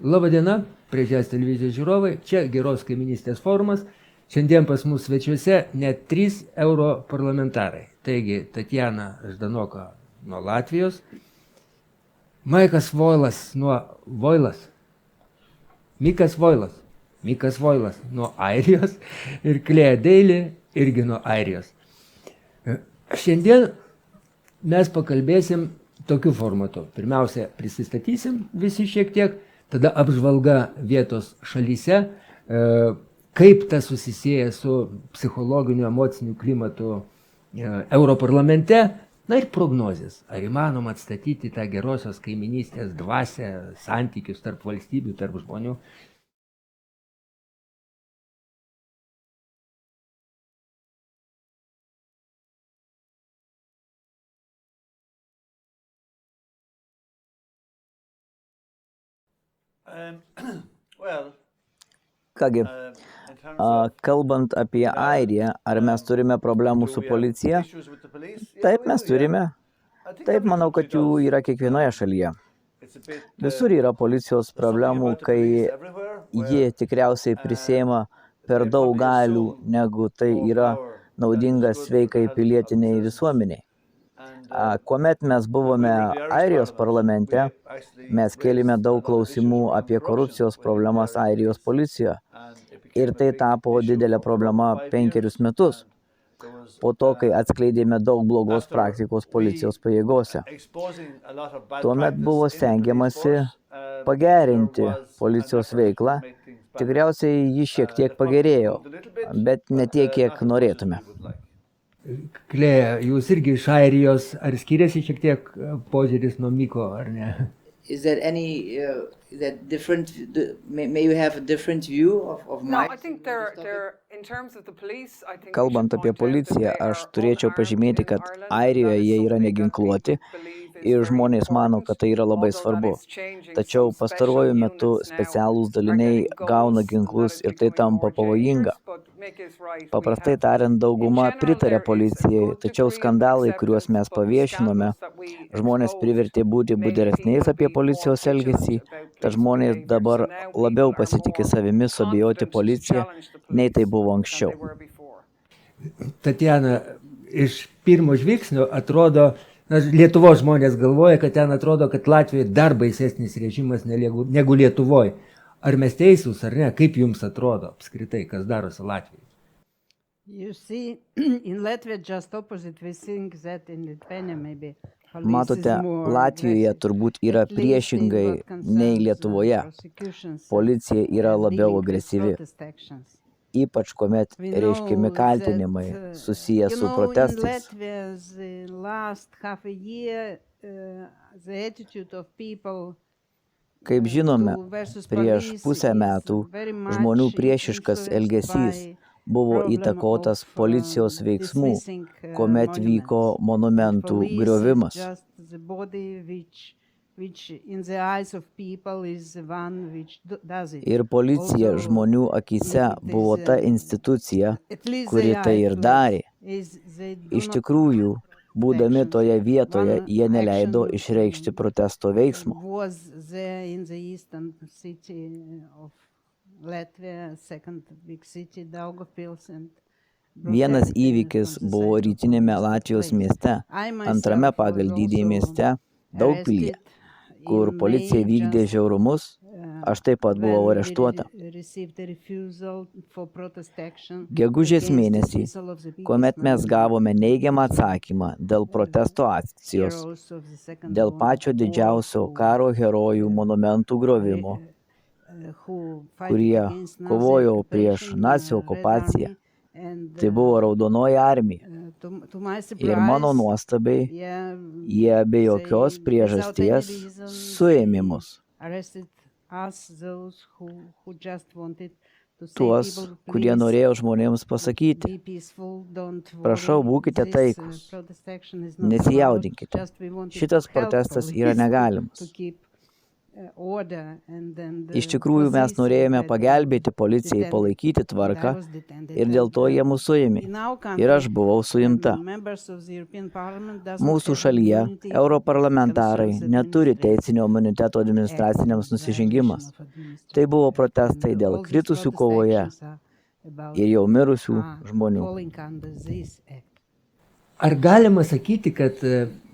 Labadiena, Priežės televizijos žiūrovai, čia Geros kaiminystės forumas. Šiandien pas mus svečiuose net 3 europarlamentarai. Taigi Tatjana Ždanoka nuo Latvijos, Mikas Voilas nuo Airijos ir Klėja Deili irgi nuo Airijos. Šiandien mes pakalbėsim tokiu formatu. Pirmiausia, prisistatysim visi šiek tiek, tada apžvalga vietos šalyse, kaip tas susisieja su psichologiniu, emociniu klimatu Europarlamente, na ir prognozės. Ar įmanoma atstatyti tą gerosios kaiminystės dvasią, santykius tarp valstybių, tarp žmonių. Kągi, kalbant apie Airiją, ar mes turime problemų su policija? Taip, mes turime. Taip, manau, kad jų yra kiekvienoje šalyje. Visur yra policijos problemų, kai ji tikriausiai prisėma per daug galių, negu tai yra naudinga sveikai pilietiniai visuomeniai. Kuomet mes buvome Airijos parlamente, mes kėlėme daug klausimų apie korupcijos problemas Airijos policijoje. Ir tai tapo didelė problema 5 metus. Po to, kai atskleidėme daug blogos praktikos policijos pajėgose. Tuomet buvo stengiamasi pagerinti policijos veiklą. Tikriausiai ji šiek tiek pagerėjo, bet ne tiek, kiek norėtume. Klėja, jūs irgi iš Airijos, ar skiriasi šiek tiek požiūris nuo Miko, ar ne? Is there any is that different? May you have a different view of my? No, I think they're in terms of the police. I think. Kalbant apie policiją, aš turėčiau pažymėti, kad Airijoje jie yra neginkluoti ir žmonės mano, kad tai yra labai svarbu. Tačiau pastaruoju metu specialūs daliniai gauna ginklus ir tai tampa pavojinga. Paprastai tariant, dauguma pritarė policijai, tačiau skandalai, kuriuos mes paviešinome, žmonės privertė būti budresniais apie policijos elgesį, tad žmonės dabar labiau pasitikė savimi suabejoti policiją, nei tai buvo anksčiau. Tatjana, iš pirmo žvilgsnio atrodo, Lietuvos žmonės galvoja, kad ten atrodo, kad Latvijoje dar baisesnis režimas negu Lietuvoje. Ar mes teisūs, ar ne? Kaip jums atrodo apskritai, kas darosi Latvijoje? You see, in Latvia just opposite, we think that in Lithuania maybe police Matote, is more Latvijoje aggressive. turbūt yra At least in priešingai what concerns, nei Lietuvoje. prosecutions Policija yra and labiau dealing with agresyvi, protest actions. ypač kuomet We know reiškiami kaltinimai that, susiję you su know, protestais. In Latvia, the last half a year, the attitude of people Kaip žinome, versus prieš police pusę is metų very much žmonių priešiškas influenced elgesys by buvo problem įtakotas of, policijos veiksmų, dismissing, kuomet vyko monuments. monumentų Police is griovimas. just the body which in the eyes of people is the one which does it. Ir policija Also, žmonių akise it is, buvo ta institucija, At least kuri they tai are ir darė. is they do Iš not tikrųjų, būdami toje vietoje, One jie neleido action, išreikšti protesto veiksmo. was there in the eastern city of Latvia, second big city, Daugavpils, and Vienas brutality įvykis from the buvo side of rytinėme police Latvijos place. mieste, I myself antrame was pagal dydį also mieste, Daugpilyje, arrested kur in policija May vykdė just, žiaurumus. Aš taip pat buvau when we areštuota. received a refusal for protest action Gegužės against mėnesį, dismissal of the biggest kuomet mes monument. gavome neigiamą atsakymą dėl protesto akcijos, Heroes of the Second dėl World pačio War didžiausio who karo herojų monumentų grovimo, who fight kurie against Nazi kovojo prieš occupation, nacių Red okupaciją. Army, and, Tai buvo Raudonoji armija. to my Ir mano surprise, nuostabai, yeah, jie be jokios they, priežasties without any reason, suėmimus. they arrested us, those who just wanted to say Tuos, people, kurie please, norėjo žmonėms pasakyti, be peaceful, don't prašau, worry, būkite this, taikūs, protest action is not allowed, nesijaudinkite. just we wanted Šitas to help protestas police yra to negalimas. keep order, and then the Iš tikrųjų, mes police norėjome had pagelbėti policijai detained- palaikyti and I tvarką was detained. ir dėl to jie mus suėmė. In our Ir aš country, buvau suimta. members of the European Parliament doesn't Mūsų have šalyje immunity europarlamentarai concerns neturi administrative teisinio imuniteto administraciniams nusižengimas. Tai buvo protestai dėl kritusių kovoje ir jau mirusių žmonių. Ar galima sakyti, kad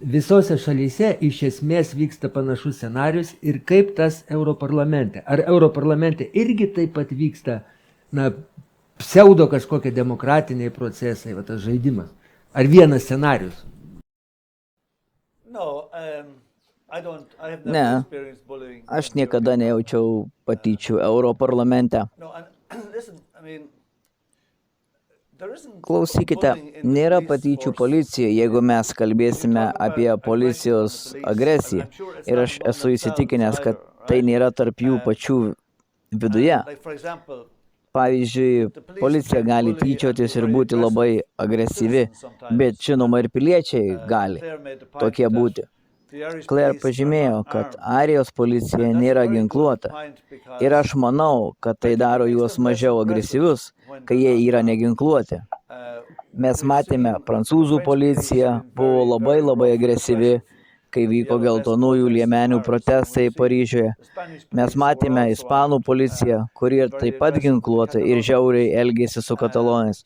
visose šalyse iš esmės vyksta panašus scenarius ir kaip tas Europarlamente? Ar Europarlamente irgi taip pat vyksta pseudo kažkokie demokratiniai procesai, va tas žaidimas? Ar vienas scenarius? Ne, aš niekada nejaučiau patyčių Europarlamente. Klausykite, nėra patyčių policijoje, jeigu mes kalbėsime apie policijos agresiją. Ir aš esu įsitikinęs, kad tai nėra tarp jų pačių viduje. Pavyzdžiui, policija gali tyčiotis ir būti labai agresyvi, bet žinoma ir piliečiai gali tokie būti. Claire pažymėjo, kad Airijos policija nėra ginkluota. Ir aš manau, kad tai daro juos mažiau agresyvius, kai jie yra neginkluoti. Mes matėme, prancūzų policija buvo labai agresyvi, kai vyko geltonųjų liemenių protestai Paryžiuje. Mes matėme ispanų policiją, kuri ir taip pat ginkluota ir žiauriai elgėsi su katalonais.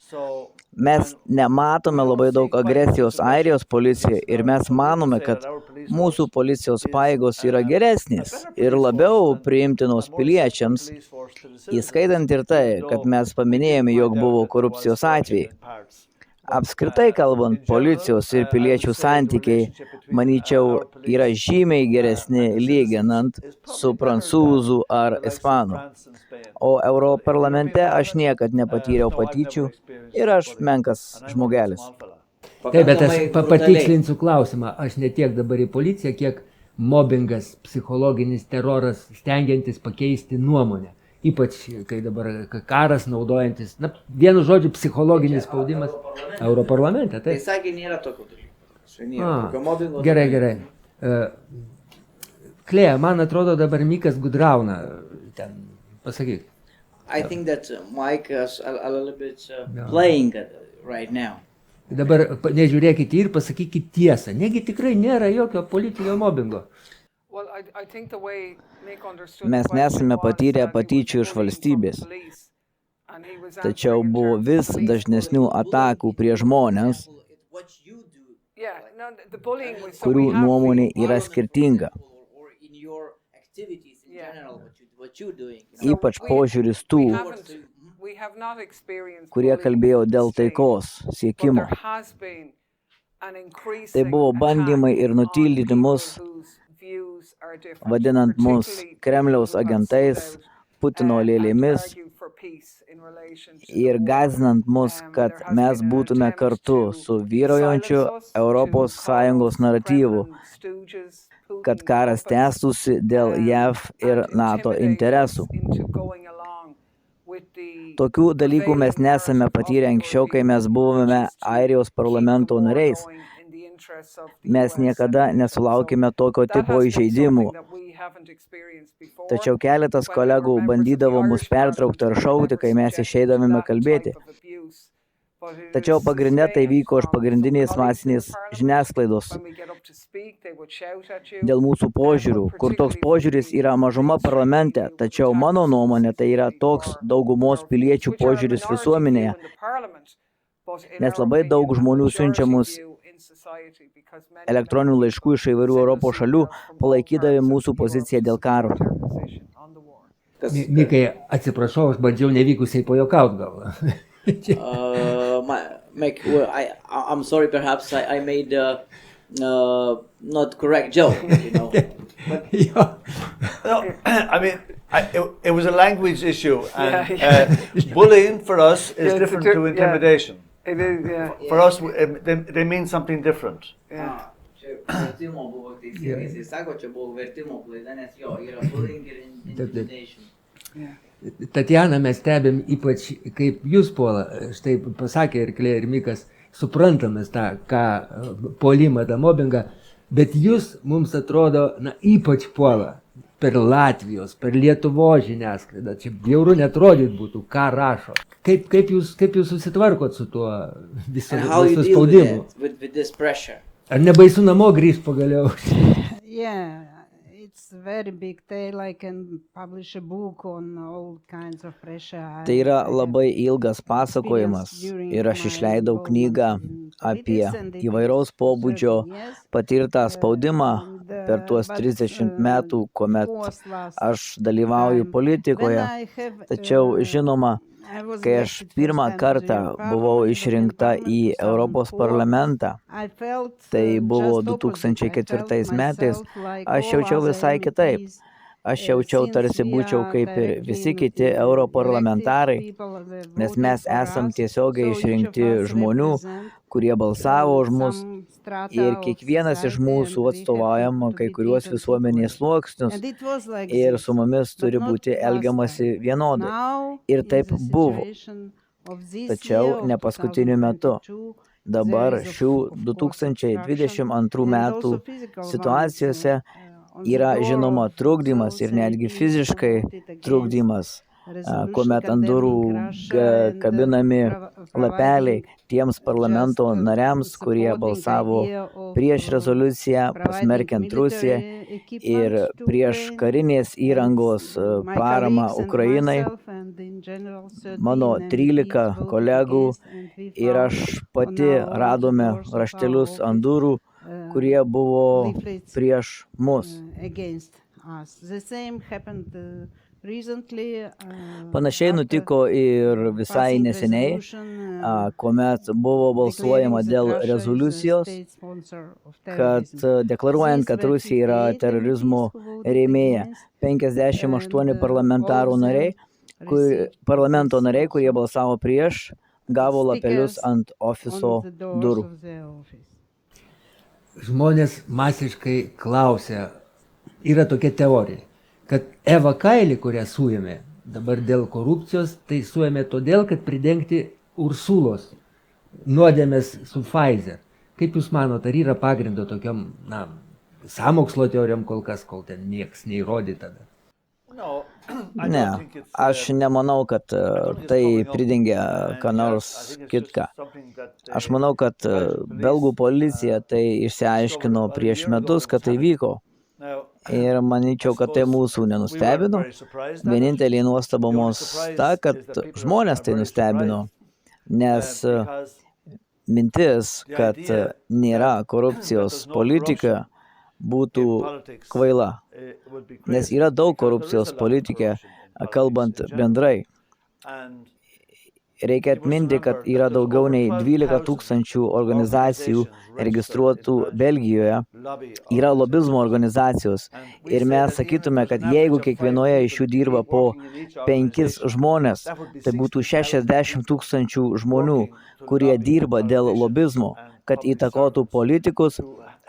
Mes nematome labai daug agresijos Airijos policijoje ir mes manome, kad mūsų policijos pajėgos yra geresnės ir labiau priimtinos piliečiams, įskaitant ir tai, kad mes paminėjome, jog buvo korupcijos atvejai. Apskritai kalbant, policijos ir piliečių santykiai, manyčiau, yra žymiai geresni lyginant su prancūzų ar ispanų. O Europarlamente aš niekad nepatyriau patyčių ir aš menkas žmogelis. Taip, bet aš patikslinsiu klausimą. Aš ne tiek dabar į policiją, kiek mobbingas, psichologinis teroras, stengiantis pakeisti nuomonę. Ypač, kai dabar karas naudojantis, vienu žodžiu, psichologinis spaudimas Europarlamente. Tai sakė, nėra tokio dalyko. Gerai. Klėja, man atrodo, dabar Mikas gudrauna. Pasakyk. I think that Mike is a little bit playing right now. Dabar nežiūrėkite ir pasakykite tiesą. Negi tikrai nėra jokio politinio mobbingo. Mes nesame patyrę patyčių iš valstybės. Tačiau buvo vis dažnesnių atakų prie žmonės, kurių nuomonė yra skirtinga. Ypač požiūris tų, kurie kalbėjo dėl taikos siekimo. Tai buvo bandymai ir nutildyti mus, vadinant mus Kremliaus agentais, Putino lėlėmis ir gąsdinant mus, kad mes būtume kartu su vyraujančiu ES naratyvu, kad karas tęstųsi dėl JAV ir NATO interesų. Tokių dalykų mes nesame patyrę anksčiau, kai mes buvome Airijos parlamento nariais. Mes niekada nesulaukėme tokio tipo įžeidimų. Tačiau keletas kolegų bandydavo mus pertraukti ar šaukti, kai mes išeidavome kalbėti. Tačiau pagrinde tai vyko iš pagrindinės masinės žiniasklaidos. Dėl mūsų požiūrių, kur toks požiūris yra mažuma parlamente, tačiau mano nuomonė tai yra toks daugumos piliečių požiūris visuomenėje. Nes labai daug žmonių siunčia mus elektroninių laiškų iš įvairių Europos šalių, palaikydami mūsų poziciją dėl karo. Mikai, atsiprašau, aš bandžiau nevykusiai pajokauti gal. Mike, I'm sorry, perhaps I made not correct joke, you know. No, I mean, it was a language issue, and bullying for us is different to intimidation. It is, For us, they mean something different. Vertimo buvo teisingai, jis sako, čia buvo vertimo klaida, nes jo yra bullying ir intimidation. Tatjana, mes stebėm ypač, kaip jūs puola, štai pasakė ir Klėja ir Mikas, suprantamės tą, ką puolimą, tą mobbingą, bet jūs mums atrodo, ypač puola. per Latvijos, per Lietuvos žiniasklaidą. Čia bjauru net rodyt būtų, ką rašo. Kaip jūs susitvarkot su tuo visu And how you deal with spaudimu? it, with this pressure? Ar nebaisu namo grįžt pagaliau? Yeah, it's very big tale. I can publish a book on all kinds of pressure. Tai yra labai ilgas pasakojimas ir aš išleidau knygą apie įvairaus pobūdžio patirtą spaudimą per tuos 30 metų, kuomet aš dalyvauju politikoje. Tačiau, žinoma, kai aš pirmą kartą buvau išrinkta į Europos parlamentą, tai buvo 2004 metais, aš jaučiau visai kitaip. Aš jaučiau tarsi būčiau kaip ir visi kiti europarlamentarai, nes mes esam tiesiogiai išrinkti žmonių, kurie balsavo už mus ir kiekvienas iš mūsų atstovaujam kai kuriuos visuomenės sluoksnius ir su mumis turi būti elgiamasi vienodai. Ir taip buvo. Tačiau ne paskutiniu metu. Dabar šių 2022 metų situacijose yra žinoma trukdymas ir netgi fiziškai trukdymas, kuomet ant durų kabinami lapeliai tiems parlamento nariams, kurie balsavo prieš rezoliuciją pasmerkiant Rusiją ir prieš karinės įrangos paramą Ukrainai. Mano 13 kolegų ir aš pati radome raštelius ant durų, kurie buvo prieš mus. Panašiai nutiko ir visai neseniai, kuomet buvo balsuojama dėl rezoliucijos, kad deklaruojant, kad Rusija yra terorizmo rėmėja. 58 parlamento nariai, kurie balsavo prieš, gavo lapelius ant ofiso durų. Žmonės masiškai klausia, yra tokia teorija, kad Eva Kailį, kurią suėmė dabar dėl korupcijos, tai suėmė todėl, kad pridengti Ursulos nuodėmės su Pfizer. Kaip Jūs manot, ar yra pagrindo tokiam, sąmokslo teorijom kol kas, kol ten nieks neįrodyta? Ne, aš nemanau, kad tai pridengia ką nors kitką. Aš manau, kad belgų policija tai išsiaiškino prieš metus, kad tai vyko. Ir manyčiau, kad tai mūsų nenustebino. Vienintelė nuostaba mus ta, kad žmonės tai nustebino, nes mintis, kad nėra korupcijos politikoje, būtų kvaila, nes yra daug korupcijos politike, kalbant bendrai. Reikia atminti, kad yra daugiau nei 12 000 organizacijų registruotų Belgijoje, yra lobizmo organizacijos ir mes sakytume, kad jeigu kiekvienoje iš jų dirba po 5 žmonės, tai būtų 60 000 žmonių, kurie dirba dėl lobizmo, kad įtakotų politikus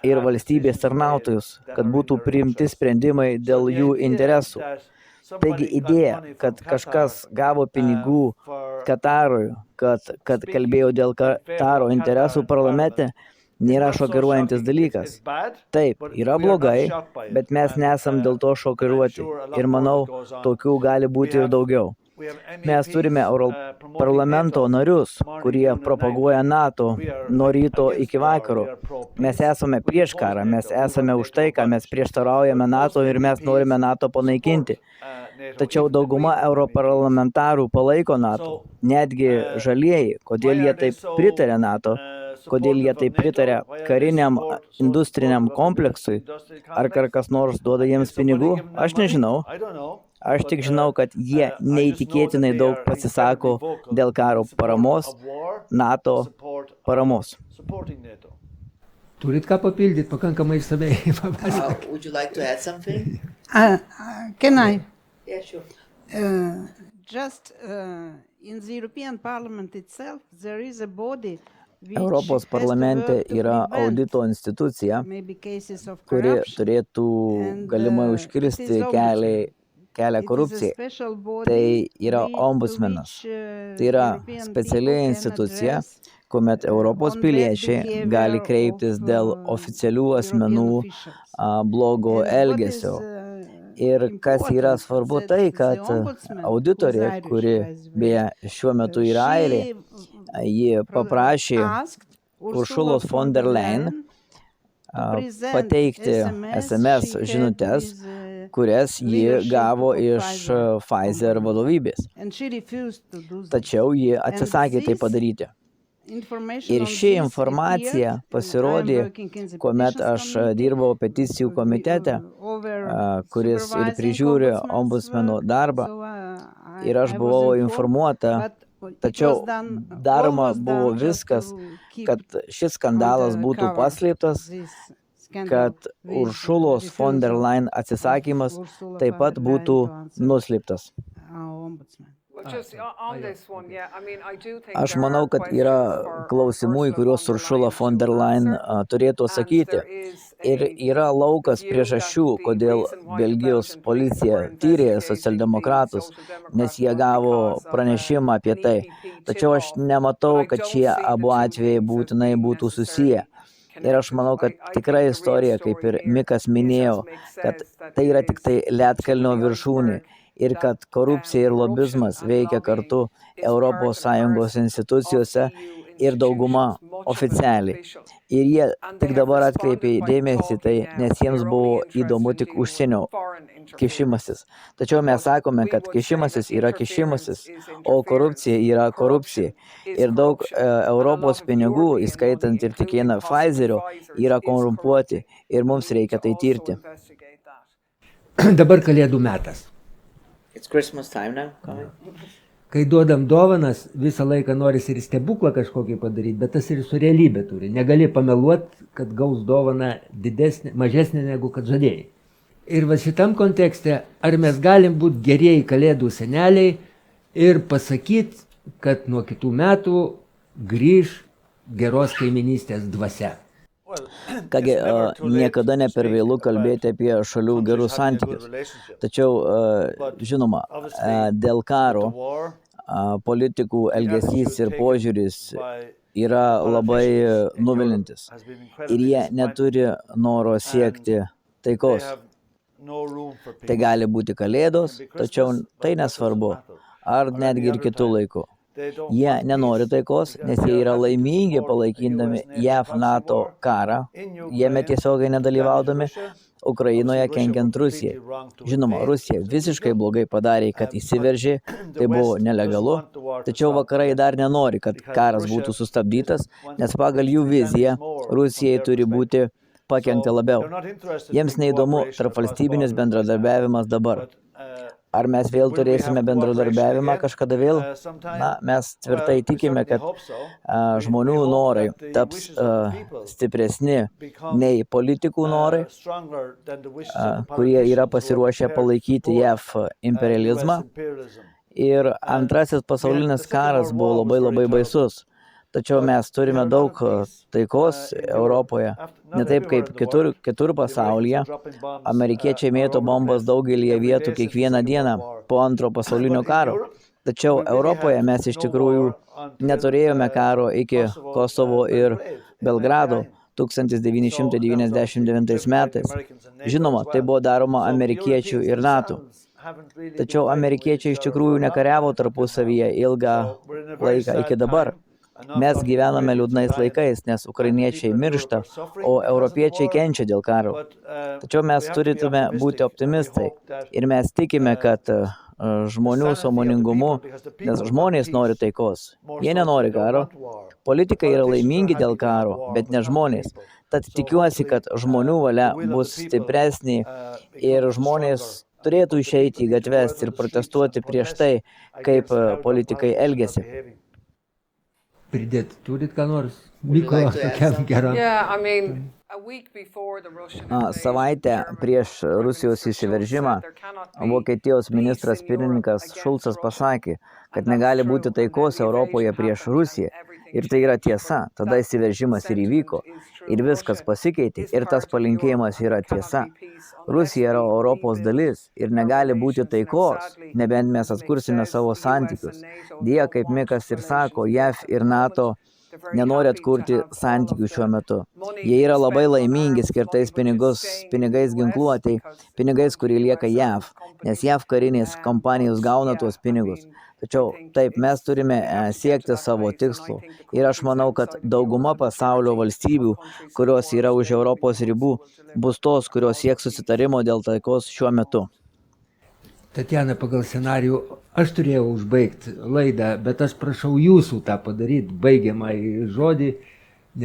ir valstybės tarnautojus, kad būtų priimti sprendimai dėl jų interesų. Taigi idėja, kad kažkas gavo pinigų Katarui, kad kalbėjo dėl Kataro interesų parlamente, nėra šokiruojantis dalykas. Taip, yra blogai, bet mes nesam dėl to šokiruoti ir manau, tokių gali būti ir daugiau. Mes turime parlamento narius, kurie propaguoja NATO nuo ryto iki vakaro. Mes esame prieš karą, mes esame už tai, ką mes prieštaraujame NATO ir mes norime NATO panaikinti. Tačiau dauguma europarlamentarų palaiko NATO, netgi žalieji. Kodėl jie taip pritarė NATO? Kodėl jie taip pritarė kariniam industriniam kompleksui? Ar kas nors duoda jiems pinigų? Aš nežinau. Aš tik žinau, kad jie neįtikėtinai daug pasisako dėl karo paramos, NATO paramos. Turit ką papildyti, pakankamai išsamei. Would you like to add something? Can I? Yeah, sure. Just in the European Parliament itself, there is a body Europos parlamente yra audito institucija, kuri turėtų galimai užkirsti kelią korupcijai. Tai yra ombudsmenas. Tai yra speciali institucija, kuomet Europos piliečiai gali kreiptis dėl oficialių asmenų blogo elgesio. Ir kas yra svarbu tai, kad auditorė, kuri beje šiuo metu yra airė, ji paprašė Uršulos von der Leyen pateikti SMS žinutes, kurias ji gavo iš Pfizer vadovybės. Tačiau ji atsisakė tai padaryti. Ir ši informacija pasirodė, kuomet aš dirbau peticijų komitete, kuris ir prižiūri ombudsmeno darbą. Ir aš buvau informuota, tačiau daroma buvo viskas, kad šis skandalas būtų paslėptas, kad Uršulos von der Leyen atsisakymas taip pat būtų nuslėptas. Aš manau, kad yra klausimų, į kuriuos Uršula von der Leyen turėtų atsakyti. Ir yra laukas priežasčių, kodėl Belgijos policija tyrė socialdemokratus, nes jie gavo pranešimą apie tai. Tačiau aš nematau, kad šie abu atvejai būtinai būtų susiję. Ir aš manau, kad tikra istorija, kaip ir Mikas minėjo, kad tai yra tik tai ledkalnio viršūnė. Ir kad korupcija ir lobizmas veikia kartu ES institucijose ir dauguma oficialiai. Ir jie tik dabar atkreipė dėmesį tai, nes jiems buvo įdomu tik užsienio kišimasis. Tačiau mes sakome, kad kišimasis yra kišimasis, o korupcija yra korupcija. Ir daug Europos pinigų, įskaitant ir tikėną Pfizerio, yra korumpuoti ir mums reikia tai tirti. Dabar kalėdų metas. It's Christmas time now, coming. Kai duodam dovanas, visą laiką noris ir stebuklą kažkokį padaryti, bet tas ir su realybė turi. Negali pameluoti, kad gaus dovaną didesnė, mažesnė negu kad žadėjai. Ir va šitam kontekste, ar mes galim būti gerieji kalėdų seneliai ir pasakyti, kad nuo kitų metų grįž geros kaiminystės dvasia. Kągi, niekada ne per vėlu kalbėti apie šalių gerus santykius. Tačiau, žinoma, dėl karo politikų elgesys ir požiūris yra labai nuvilintis. Ir jie neturi noro siekti taikos. Tai gali būti kalėdos, tačiau tai nesvarbu. Ar netgi ir kitų laikų. Jie nenori taikos, nes jie yra laimingi palaikindami JAV-NATO karą, jame tiesiogiai nedalyvaudami, Ukrainoje kenkiant Rusijai. Žinoma, Rusija visiškai blogai padarė, kad įsiveržė, tai buvo nelegalu, tačiau vakarai dar nenori, kad karas būtų sustabdytas, nes pagal jų viziją Rusijai turi būti pakenkta labiau. Jiems neįdomu tarpvalstybinis bendradarbiavimas dabar. Ar mes vėl turėsime bendradarbiavimą kažkada vėl? Na, mes tvirtai tikime, kad žmonių norai taps stipresni nei politikų norai, kurie yra pasiruošę palaikyti JAV imperializmą. Ir antrasis pasaulinis karas buvo labai baisus. Tačiau mes turime daug taikos Europoje, ne taip kaip kitur pasaulyje. Amerikiečiai mėto bombas daugelį vietų kiekvieną dieną po antro pasaulinio karo. Tačiau Europoje mes iš tikrųjų neturėjome karo iki Kosovo ir Belgrado 1999 metais. Žinoma, tai buvo daroma amerikiečių ir NATO. Tačiau amerikiečiai iš tikrųjų nekariavo tarpusavyje ilgą laiką iki dabar. Mes gyvename liūdnais laikais, nes ukrainiečiai miršta, o europiečiai kenčia dėl karo. Tačiau mes turėtume būti optimistai ir mes tikime, kad žmonių sąmoningumu, nes žmonės nori taikos, jie nenori karo. Politikai yra laimingi dėl karo, bet ne žmonės. Tad tikiuosi, kad žmonių valia bus stipresnė ir žmonės turėtų išeiti į gatves ir protestuoti prieš tai, kaip politikai elgiasi. Pridėt, turit ką nors? Miko, tokiam geram. Savaitę prieš Rusijos įsiveržimą Vokietijos ministras pirmininkas Šulcas pasakė, kad negali būti taikos Europoje prieš Rusiją. Ir tai yra tiesa. Tada įsiveržimas ir įvyko. Ir viskas pasikeitė. Ir tas palinkėjimas yra tiesa. Rusija yra Europos dalis ir negali būti taikos, nebent mes atkursime savo santykius. Deja, kaip Mikas ir sako, JAV ir NATO nenori atkurti santykių šiuo metu. Jie yra labai laimingi skirtais pinigais ginkluotei, pinigais, kurie lieka JAV, nes JAV karinės kompanijos gauna tuos pinigus. Tačiau taip, mes turime siekti savo tikslų. Ir aš manau, kad dauguma pasaulio valstybių, kurios yra už Europos ribų, bus tos, kurios sieks susitarimo dėl taikos šiuo metu. Tatjana, pagal scenarijų aš turėjau užbaigti laidą, bet aš prašau jūsų tą padaryti, baigiamąjį žodį,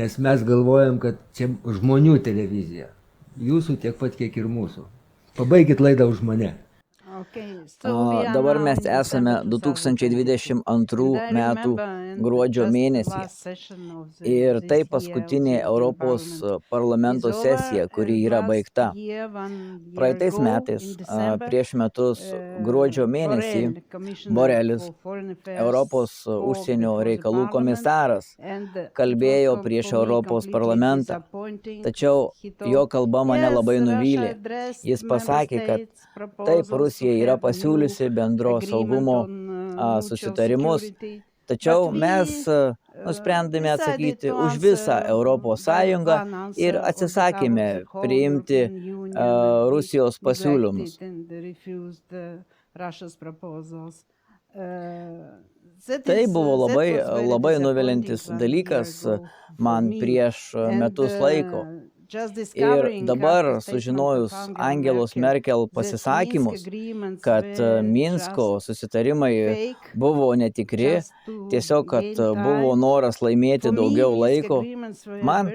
nes mes galvojam, kad čia žmonių televizija. Jūsų tiek pat, kiek ir mūsų. Pabaikit laidą už mane. Dabar mes esame 2022 metų gruodžio mėnesį ir tai paskutinė Europos parlamento sesija, kuri yra baigta. Praeitais metais, prieš metus gruodžio mėnesį, Borelis, Europos užsienio reikalų komisaras, kalbėjo prieš Europos parlamentą, tačiau jo kalba mane labai nuvylė. Jis pasakė, kad taip, Rusija yra pasiūliusi bendro saugumo susitarimus, tačiau mes nusprendėme atsakyti už visą Europos Sąjungą ir atsisakėme priimti Rusijos pasiūlymus. Tai buvo labai nuviliantis dalykas man prieš metus laiko. Ir dabar, sužinojus Angelos Merkel pasisakymus, kad Minsko susitarimai buvo netikri, tiesiog, kad buvo noras laimėti daugiau laiko, man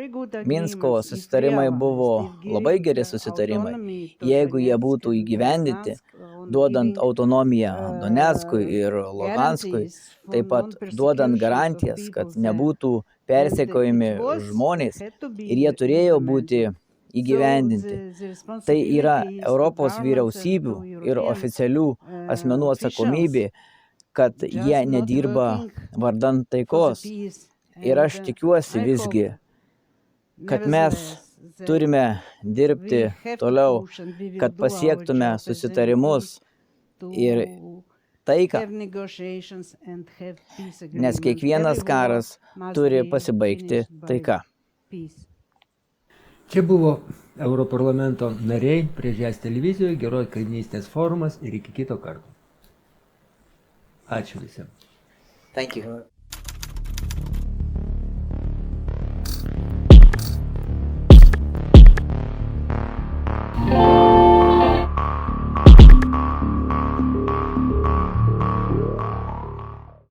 Minsko susitarimai buvo labai geri susitarimai, jeigu jie būtų įgyvendinti, duodant autonomiją Donetskui ir Luganskui, taip pat duodant garantijas, kad nebūtų persekiojami žmonės ir jie turėjo būti įgyvendinti. Tai yra Europos vyriausybių ir oficialių asmenų atsakomybė, kad jie nedirba vardan taikos. Ir aš tikiuosi visgi, kad mes turime dirbti toliau, kad pasiektume susitarimus ir taiką, nes kiekvienas karas turi pasibaigti taika. Čia buvo Europarlamento nariai prie Žės televizijoje, Geros kaimynystės forumas ir iki kito karto. Ačiū visiems. Thank you.